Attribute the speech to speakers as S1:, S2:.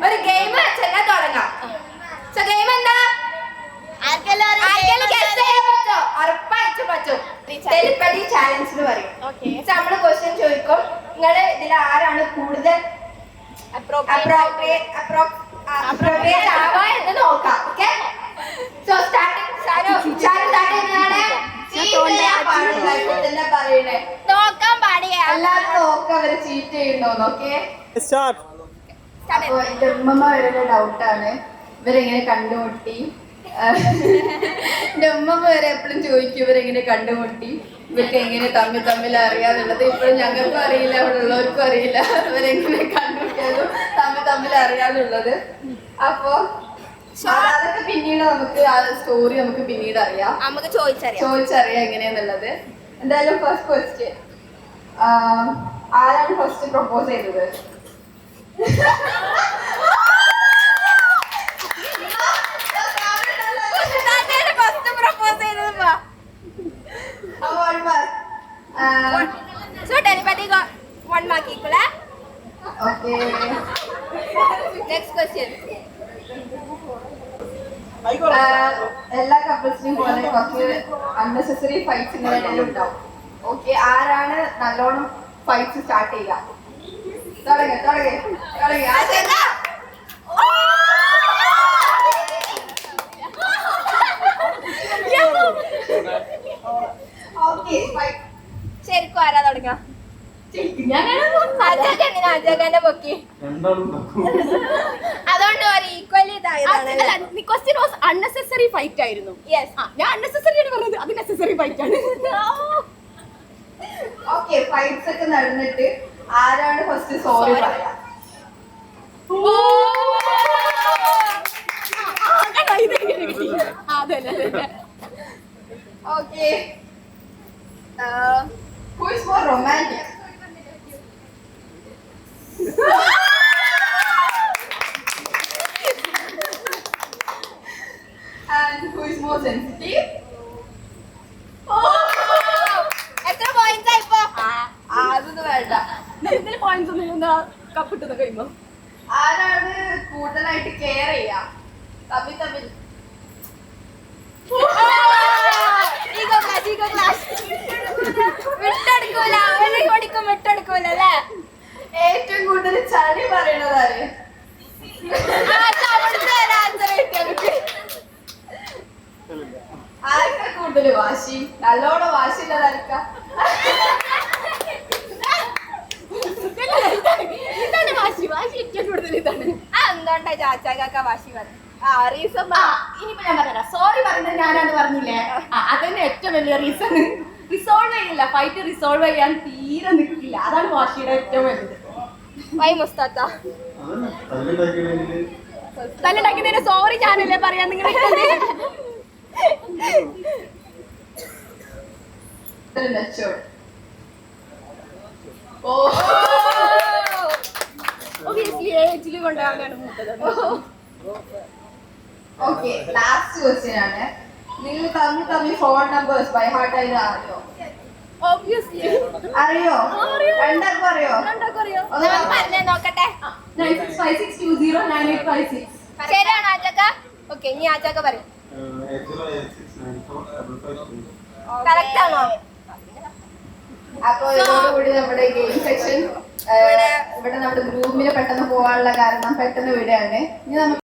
S1: ഒരു ഗെയിം ചെല്ലാൻ തുടങ്ങാം. ഗെയിം എന്താ? ഉറപ്പായിട്ടും പറ്റും. തെലിപ്പടി ചാലഞ്ച് എന്ന് പറയും. നമ്മള് ക്വസ്റ്റ്യൻ ചോദിക്കും, നിങ്ങള് ഇതിൽ ആരാണ് കൂടുതൽ അപ്രോപ്രിയേറ്റ് ആവാ എന്ന് നോക്കാം. ഓക്കെ, സോ സ്റ്റാർട്ടിംഗ് പറയണേ നോക്കാൻ പാടിയ എല്ലാവരും നോക്കാം അവര് ചീറ്റ് ചെയ്യുന്നോന്ന്. ഓക്കെ, അപ്പൊ എന്റെ ഉമ്മ വരുന്ന ഡൗട്ടാണ് ഇവരെങ്ങനെ കണ്ടുമുട്ടി. എന്റെ ഉമ്മ വരെ എപ്പോഴും ചോദിക്കും ഇവരെങ്ങനെ കണ്ടുമുട്ടി, ഇവർക്ക് എങ്ങനെ തമ്മിൽ അറിയാന്നുള്ളത്. ഇപ്പോഴും ഞങ്ങൾക്കും അറിയില്ല, അവിടെ ഉള്ളവർക്കും അറിയില്ല ഇവരെങ്ങനെ കണ്ടുമുട്ടിയതും തമ്മിൽ അറിയാന്നുള്ളത്. അപ്പൊ അതൊക്കെ പിന്നീട് നമുക്ക് ആ സ്റ്റോറി നമുക്ക് പിന്നീട് അറിയാം, നമുക്ക് ചോദിച്ചറിയാം എങ്ങനെയാന്നുള്ളത്. എന്തായാലും ഫസ്റ്റ് ക്വസ്റ്റ്യൻ, ആരാണ് ഫസ്റ്റ് പ്രപ്പോസ് ചെയ്തത്? എല്ലാ കപ്പിൾസിനും പോലെ കുറച്ച് അൺനെസസറി ഫൈറ്റ്സ് ഇടയിൽ ഉണ്ടാവും. ഓക്കെ, ആരാണ് നല്ലോണം ഫൈറ്റ്സ് സ്റ്റാർട്ട് ചെയ്യുക? തുടങ്ങി ശരിക്കും ആരാ തുടങ്ങ? അജാഖാന്റെ പൊക്കി അതുകൊണ്ട് equally
S2: question was unnecessary fight ആയിരുന്നു. ഞാൻ അൺനെസസറി ആണ് പറഞ്ഞത്, അത് നെസസറി ഫൈറ്റ് ആണ്.
S1: ഓക്കെ, ഫൈറ്റ്സ് ഒക്കെ നടന്നിട്ട് ആരാണ് ഫസ്റ്റ് സോറി പറയാ? Okay, who is more romantic? And who is more sensitive? എത്ര പോയിന്റ്സ് ആയി ഇപ്പോ? അതൊന്നും വേണ്ട,
S2: എന്തെങ്കിലും പോയിന്റ്സ് ഒന്നും കപ്പിട്ട് കഴിയുമ്പോ
S1: ആരാണ് കൂടുതലായിട്ട് കെയർ ചെയ്യാ? തമ്മിൽ വിട്ടെടുക്കൂല അല്ലേ? ഏറ്റവും കൂടുതൽ ചളി പറയണതാര്? ആർക്കാ കൂടുതൽ വാശി? നല്ലോണം വാശിയുള്ളതാർക്കാ? എന്താണ്ടാ ചാച്ചാക്കാ വാശി പറഞ്ഞു?
S2: ഇനിയിപ്പോ ഞാൻ പറയാം, സോറി പറയുന്നത് ഞാനാണ് പറഞ്ഞില്ലേ, അതന്നെ ഏറ്റവും വലിയ റീസൺ. റിസോൾവ് ചെയ്യില്ല, ഫൈറ്റ് റിസോൾവ് ചെയ്യാൻ തീരെ നിൽക്കില്ല, അതാണ് വാശിയുടെ ഏറ്റവും വലുത്. തല്ലുണ്ടാക്കിയതിന് സോറി ഞാനല്ലേ പറയാൻ നിങ്ങൾ. ഒബിയസ്ലി ഏജിൽ കൊണ്ടാണ് മൂത്തത്.
S1: ഓക്കെ, ലാസ്റ്റ് ക്വസ്റ്റ്യൻ ആണ്. നിങ്ങൾ തമ്മിൽ ഫോൺ നമ്പേഴ്സ് ബൈ ഹാർട്ട് ആയിട്ട് അറിയോ?
S2: ഒബിയസ്ലി
S1: അറിയോ? രണ്ടാൾക്കും അറിയോ?
S2: പറഞ്ഞേ നോക്കട്ടെ. 9656209856.
S1: ശരിയാണോ ആചാക്ക? ഓക്കെ, ഇനി ആചാക്ക പറയും. കറക്റ്റ് ആണോ? അപ്പൊ ഇതോടുകൂടി നമ്മുടെ ഗെയിം സെക്ഷൻ ഇവിടെ നമ്മുടെ ഗ്രൂപ്പിൽ പെട്ടെന്ന് പോകാനുള്ള കാരണം പെട്ടെന്ന് വിടുകയാണ്. ഇനി നമുക്ക്